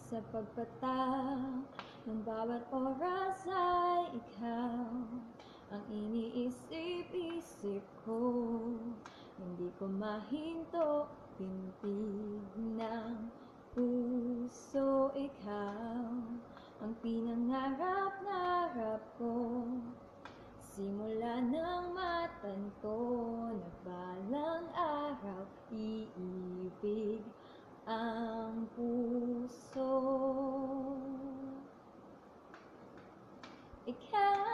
Sa pagpataw ng bawat oras ay ikaw ang iniisip-isip ko. Hindi ko mahinto, pintig ng puso. Ikaw ang pinangarap-narap ko. Simula ng matanto na balang araw iibig ang puso. Ikaw